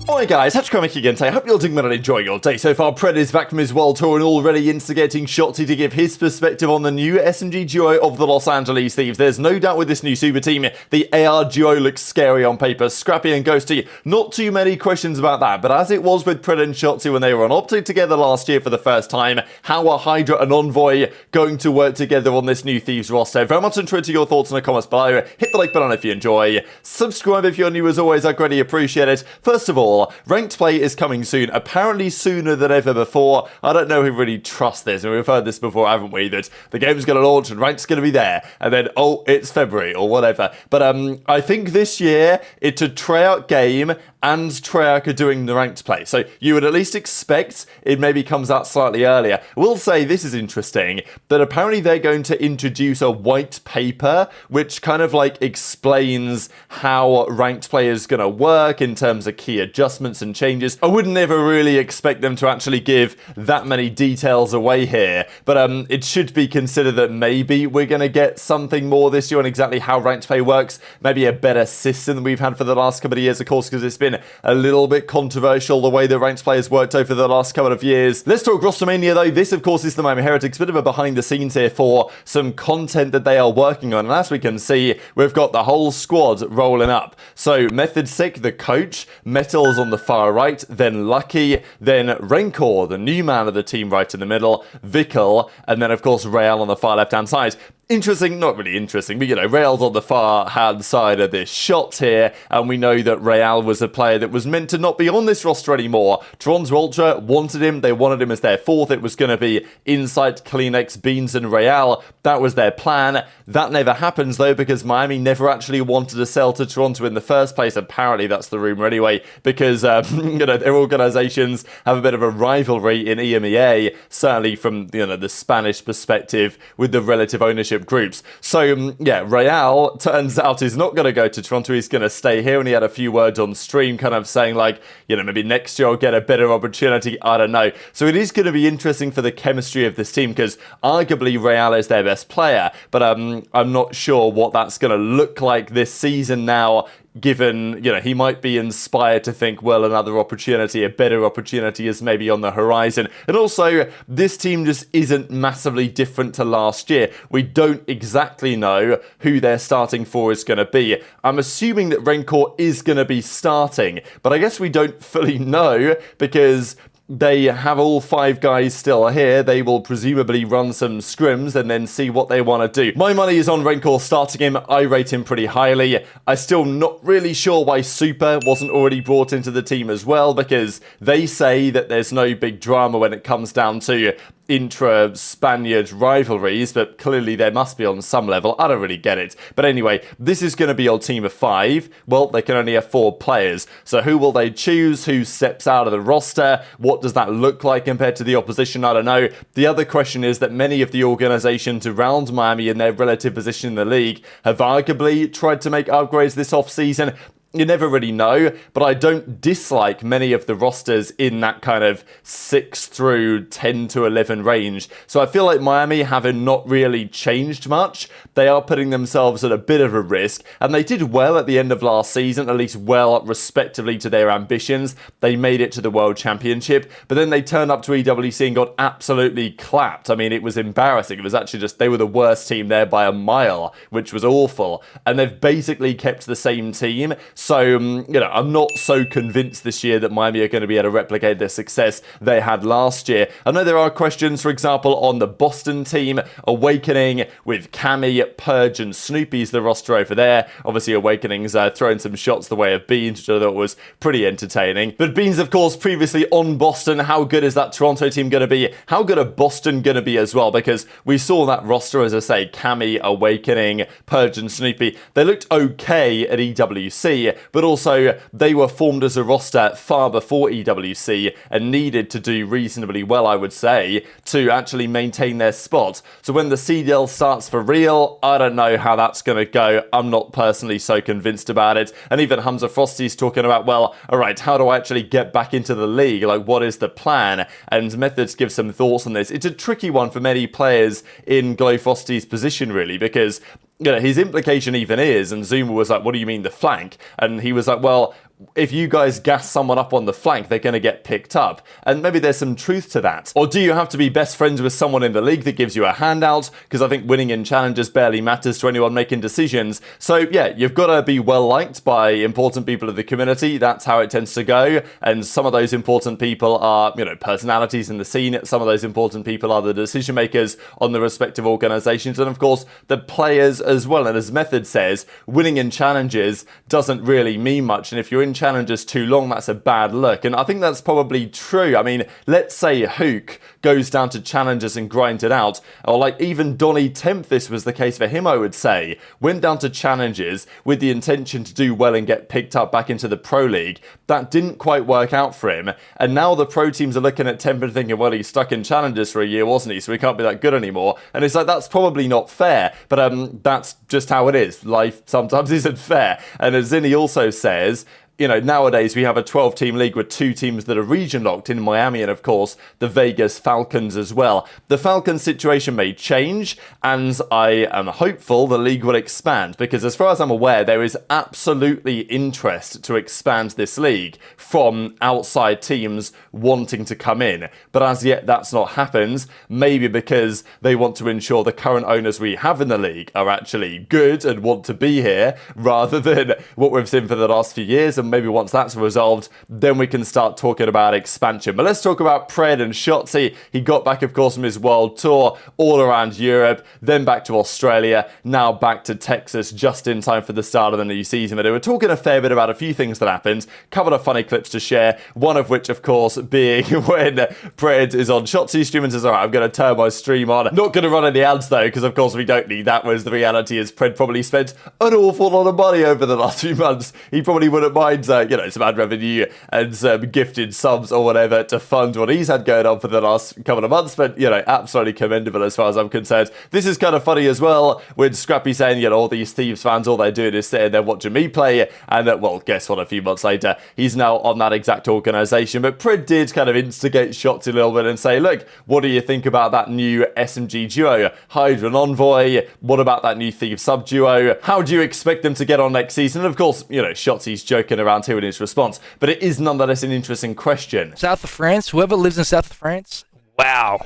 Hi guys, Kremp again today. I hope you're doing well and enjoying your day so far. Pred is back from his world tour and already instigating Shotzzy to give his perspective on the new SMG duo of the Los Angeles Thieves. There's no doubt with this new super team, the AR duo looks scary on paper. Scrappy and Ghosty, not too many questions about that, but as it was with Pred and Shotzzy when they were on OpTic together last year for the first time, how are HyDra and Envoy going to work together on this new Thieves roster? Very much interested to your thoughts in the comments below. Hit the like button if you enjoy. Subscribe if you're new as always, I greatly appreciate it. First of all, ranked play is coming soon, apparently sooner than ever before. I don't know who really trusts this, and we've heard this before, haven't we, that the game's going to launch and ranked's going to be there, and then, oh, it's February, or whatever. But I think this year, it's a tryout game, and Treyarch are doing the ranked play. So you would at least expect it maybe comes out slightly earlier. We'll say this is interesting, that apparently they're going to introduce a white paper, which kind of like explains how ranked play is going to work in terms of key adjustments and changes. I would never really expect them to actually give that many details away here, but it should be considered that maybe we're going to get something more this year on exactly how ranked play works. Maybe a better system than we've had for the last couple of years, of course, because it's been a little bit controversial the way the ranked players worked over the last couple of years. Let's talk Rostermania though. This of course is the Miami Heretics, bit of a behind the scenes here for some content that they are working on, and as we can see, we've got the whole squad rolling up. So Method Sick, the coach, Metals on the far right, then Lucky, then Rancor, the new man of the team right in the middle, Vickle, and then of course ReeaL on the far left hand side. Interesting, not really interesting, but you know, ReeaL's on the far hand side of this shot here, and we know that ReeaL was a player that was meant to not be on this roster anymore. Toronto Ultra wanted him, they wanted him as their fourth. It was going to be Insight, CleanX, Beans, and ReeaL. That was their plan. That never happens though, because Miami never actually wanted to sell to Toronto in the first place. Apparently, that's the rumor anyway, because you know, their organizations have a bit of a rivalry in EMEA, certainly from the Spanish perspective with the relative ownership groups. So yeah, ReeaL turns out is not going to go to Toronto. He's going to stay here, and he had a few words on stream kind of saying like, you know, maybe next year I'll get a better opportunity. I don't know. So it is going to be interesting for the chemistry of this team, because arguably ReeaL is their best player, but I'm not sure what that's going to look like this season now, given, you know, he might be inspired to think, well, another opportunity, a better opportunity is maybe on the horizon. And also, this team just isn't massively different to last year. We don't exactly know who their starting four is going to be. I'm assuming that Rancor is going to be starting, but I guess we don't fully know, because they have all five guys still here. They will presumably run some scrims and then see what they want to do. My money is on Rancor starting him. I rate him pretty highly. I'm still not really sure why Super wasn't already brought into the team as well, because they say that there's no big drama when it comes down to intra-Spaniard rivalries, but clearly there must be on some level. I don't really get it. But anyway, this is going to be your team of five. Well, they can only have 4 players. So who will they choose? Who steps out of the roster? What does that look like compared to the opposition? I don't know. The other question is that many of the organizations around Miami in their relative position in the league have arguably tried to make upgrades this off-season. You never really know, but I don't dislike many of the rosters in that kind of 6 through 10 to 11 range. So I feel like Miami, having not really changed much, they are putting themselves at a bit of a risk, and they did well at the end of last season, at least well respectively to their ambitions. They made it to the World Championship, but then they turned up to EWC and got absolutely clapped. I mean, it was embarrassing. It was actually just, they were the worst team there by a mile, which was awful, and they've basically kept the same team. So, you know, I'm not so convinced this year that Miami are going to be able to replicate the success they had last year. I know there are questions, for example, on the Boston team. Awakening with Cammy, Purge, and Snoopy's the roster over there. Obviously, Awakening's throwing some shots the way of Beans, which I thought was pretty entertaining. But Beans, of course, previously on Boston. How good is that Toronto team going to be? How good are Boston going to be as well? Because we saw that roster, as I say, Cammy, Awakening, Purge, and Snoopy. They looked okay at EWC, but also they were formed as a roster far before EWC and needed to do reasonably well, I would say, to actually maintain their spot. So when the CDL starts for ReeaL, I don't know how that's going to go. I'm not personally so convinced about it. And even Hamza Frosty's talking about, well, all right, how do I actually get back into the league? Like, what is the plan? And Methods gives some thoughts on this. It's a tricky one for many players in Glow Frosty's position, really, because, you know, his implication even is, and Zuma was like, what do you mean the flank? And he was like, well, if you guys gas someone up on the flank, they're going to get picked up. And maybe there's some truth to that. Or do you have to be best friends with someone in the league that gives you a handout? Because I think winning in challenges barely matters to anyone making decisions. So yeah, you've got to be well liked by important people of the community. That's how it tends to go. And some of those important people are, you know, personalities in the scene. Some of those important people are the decision makers on the respective organizations. And of course, the players as well. And as Method says, winning in challenges doesn't really mean much. And if you're in challenges too long, that's a bad look. And I think that's probably true. I mean, let's say Hook goes down to challenges and grinds it out. Or like even Donny Temp, this was the case for him, I would say. Went down to challenges with the intention to do well and get picked up back into the Pro League. That didn't quite work out for him. And now the pro teams are looking at Temp and thinking, well, he's stuck in challenges for a year, wasn't he? So he can't be that good anymore. And it's like, that's probably not fair. But that's just how it is. Life sometimes isn't fair. And as Zinni also says, you know, nowadays we have a 12-team league with 2 teams that are region locked in Miami and, of course, the Vegas Falcons as well. The Falcons situation may change, and I am hopeful the league will expand, because as far as I'm aware, there is absolutely interest to expand this league from outside teams wanting to come in. But as yet, that's not happened, maybe because they want to ensure the current owners we have in the league are actually good and want to be here, rather than what we've seen for the last few years. And maybe once that's resolved, then we can start talking about expansion. But let's talk about Pred and Shotzzy. He got back, of course, from his world tour all around Europe, then back to Australia, now back to Texas just in time for the start of the new season. But they were talking a fair bit about a few things that happened, couple of funny clips to share, one of which, of course, being when Pred is on Shotzzy's stream and says, all right, I'm going to turn my stream on. Not going to run any ads, though, because, of course, we don't need that, whereas the reality is Pred probably spent an awful lot of money over the last few months. He probably wouldn't mind you know, some ad revenue and some gifted subs or whatever to fund what he's had going on for the last couple of months. But, you know, absolutely commendable as far as I'm concerned. This is kind of funny as well, with Scrappy saying, you know, all these Thieves fans, all they're doing is sitting there watching me play. And that, well, guess what, a few months later, he's now on that exact organization. But Pred did kind of instigate Shotzzy a little bit and say, look, what do you think about that new SMG duo, HyDra and Envoy? What about that new Thieves sub duo? How do you expect them to get on next season? And of course, you know, Shotzzy's joking around here in his response, but it is nonetheless an interesting question. South of France, whoever lives in South of France, wow.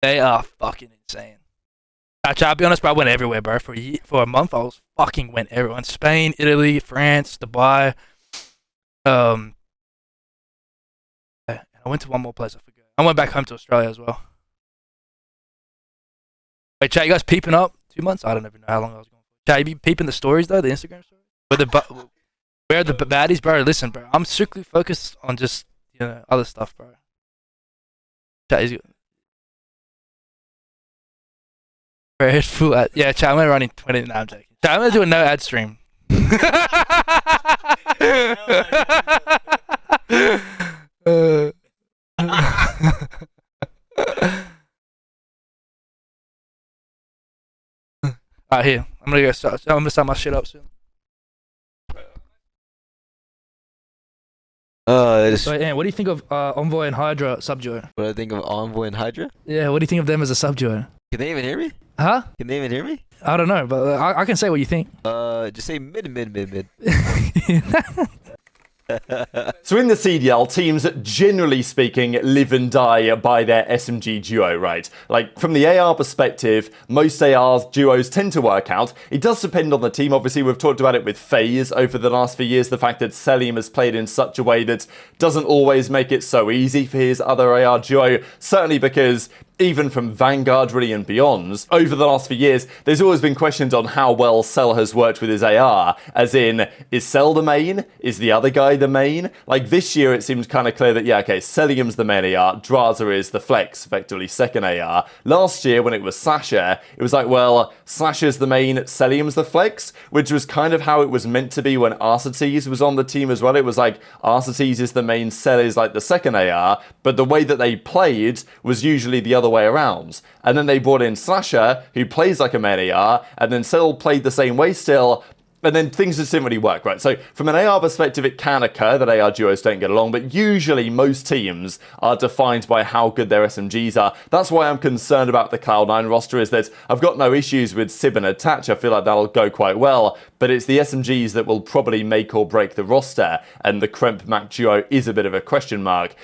They are fucking insane. I'll be honest, bro, I went everywhere, bro. For a month, I was fucking went everywhere. Spain, Italy, France, Dubai. And I went to one more place, I forget. I went back home to Australia as well. Wait, chat, you guys peeping up? 2 months? I don't even know how long I was going for. Chat, you be peeping the stories, though? The Instagram stories? Where are the baddies, bro? Listen, bro. I'm strictly focused on just, you know, other stuff, bro. Chat is good. Bro, it's full ad. Yeah, chat, I'm running 20. No, I'm joking. Chat, I'm gonna do a no ad stream. Alright, here. I'm gonna start my shit up soon. So, Ian, what do you think of Envoy and HyDra sub-duo? What do I think of Envoy and HyDra? Yeah, what do you think of them as a sub-duo? Can they even hear me? Huh? Can they even hear me? I don't know, but I can say what you think. Just say mid. So in the CDL, teams, generally speaking, live and die by their SMG duo, right? Like, from the AR perspective, most AR duos tend to work out. It does depend on the team. Obviously, we've talked about it with FaZe over the last few years, the fact that Cellium has played in such a way that doesn't always make it so easy for his other AR duo, certainly because even from Vanguard really and beyond, over the last few years, there's always been questions on how well Cell has worked with his AR, as in, is Cell the main? Is the other guy the main? Like, this year it seems kind of clear that, yeah, okay, Cellium's the main AR, Drazah is the flex, effectively second AR. Last year, when it was Sasha, it was like, well, Sasha's the main, Cellium's the flex, which was kind of how it was meant to be when Arcetes was on the team as well. It was like, Arcetes is the main, Cell is like the second AR, but the way that they played was usually the other way around. And then they brought in Sasha, who plays like a main AR, and then Cell played the same way still. and then things just didn't really work, right? So from an AR perspective, it can occur that AR duos don't get along, but usually most teams are defined by how good their SMGs are. That's why I'm concerned about the Cloud9 roster, is that I've got no issues with Sib and Attach. I feel like that'll go quite well, but it's the SMGs that will probably make or break the roster, and the Kremp Mack duo is a bit of a question mark.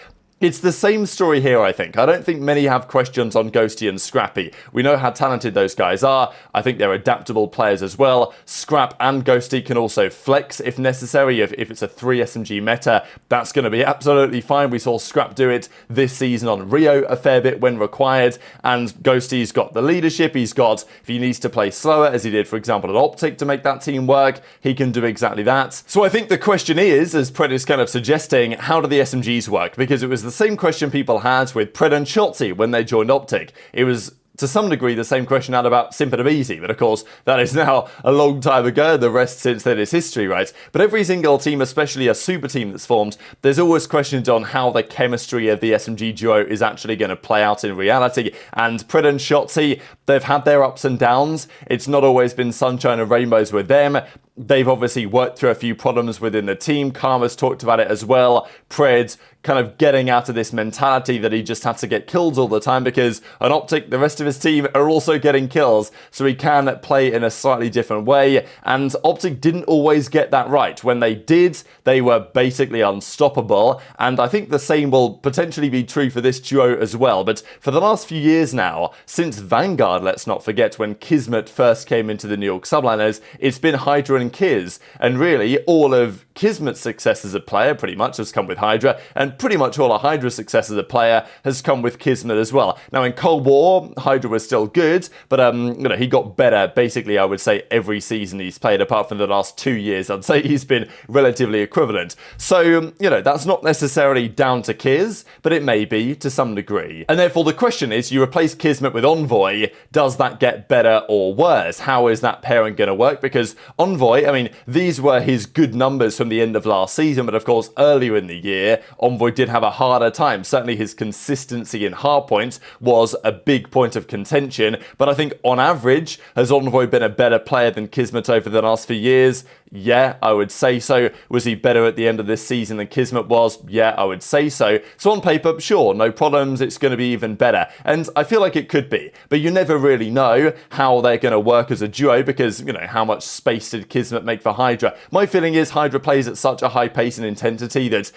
It's the same story here, I think. I don't think many have questions on Ghosty and Scrappy. We know how talented those guys are. I think they're adaptable players as well. Scrap and Ghosty can also flex if necessary. If it's a 3 SMG meta, that's going to be absolutely fine. We saw Scrap do it this season on ReeaL a fair bit when required, and Ghosty's got the leadership. He's got, if he needs to play slower, as he did, for example, at OpTic to make that team work, he can do exactly that. So I think the question is, as Pred is kind of suggesting, how do the SMGs work? Because it was the same question people had with Pred and Shotzzy when they joined OpTic. It was to some degree the same question out about Simp and aBeZy, but of course that is now a long time ago. The rest since then is history, right? But every single team, especially a super team that's formed, there's always questions on how the chemistry of the SMG duo is actually going to play out in reality. And Pred and Shotzzy, they've had their ups and downs. It's not always been sunshine and rainbows with them. They've obviously worked through a few problems within the team. Karma's talked about it as well. Pred kind of getting out of this mentality that he just had to get kills all the time, because on OpTic, the rest of his team are also getting kills, so he can play in a slightly different way, and OpTic didn't always get that right. When they did, they were basically unstoppable, and I think the same will potentially be true for this duo as well. But for the last few years now, since Vanguard, let's not forget, when Kismet first came into the New York subliners, it's been HyDra and Kiz, and really all of Kismet's success as a player pretty much has come with HyDra, and pretty much all of HyDra's success as a player has come with Kismet as well. Now in Cold War, HyDra was still good, but he got better basically, I would say, every season he's played, apart from the last 2 years. I'd say he's been relatively equivalent. So, that's not necessarily down to Kiz, but it may be to some degree. And therefore the question is, you replace Kismet with Envoy, does that get better or worse? How is that pairing going to work? Because Envoy, I mean, these were his good numbers from the end of last season, but of course earlier in the year, Envoy did have a harder time. Certainly his consistency in hardpoint was a big point of contention, but I think on average, has Envoy been a better player than Kismet over the last few years? Yeah, I would say so. Was he better at the end of this season than Kismet was? Yeah, I would say so. So on paper, sure, no problems, it's going to be even better. And I feel like it could be, but you never really know how they're going to work as a duo, because, how much space did Kismet make for HyDra? My feeling is HyDra plays at such a high pace and intensity that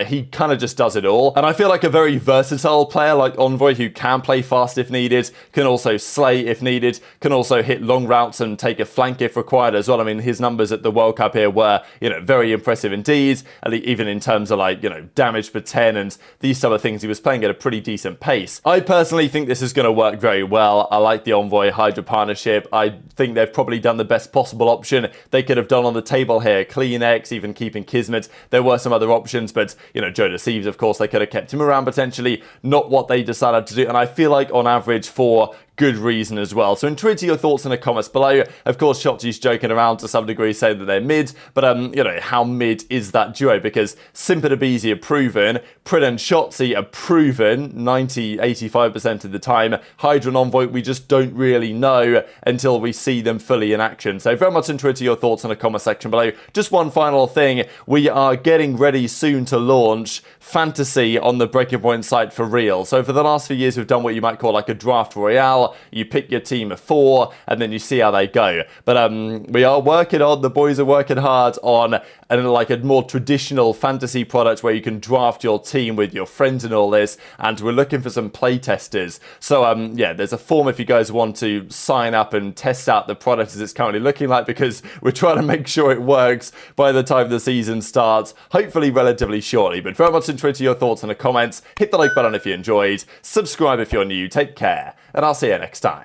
he kind of just does it all. And I feel like a very versatile player like Envoy, who can play fast if needed, can also slay if needed, can also hit long routes and take a flank if required as well. I mean, his numbers at the World Cup here were, very impressive indeed, even in terms of damage per 10 and these type of things. He was playing at a pretty decent pace. I personally think this is going to work very well. I like the Envoy HyDra partnership. I think they've probably done the best possible option they could have done on the table here. CleanX, even keeping Kismet. There were some other options, but JoeDeceives, of course, they could have kept him around potentially. Not what they decided to do, and I feel like on average for good reason as well. So intrigued to your thoughts in the comments below. Of course, Shotzzy's joking around to some degree, saying that they're mid, but how mid is that duo? Because Simp and aBeZy are proven, Pred and Shotzzy are proven 90-85% of the time. HyDra and Envoy, we just don't really know until we see them fully in action. So very much intrigued to your thoughts in the comment section below. Just one final thing, we are getting ready soon to launch Fantasy on the Breaking Point site for ReeaL. So for the last few years, we've done what you might call like a draft royale. You pick your team of 4 and then you see how they go. But we are working on, the boys are working hard on like a more traditional fantasy product where you can draft your team with your friends and all this, and we're looking for some play testers. So yeah, there's a form if you guys want to sign up and test out the product as it's currently looking like, because we're trying to make sure it works by the time the season starts, hopefully relatively shortly. But very much intrigued to your thoughts in the comments. Hit the like button if you enjoyed, subscribe if you're new, take care, and I'll see you next time.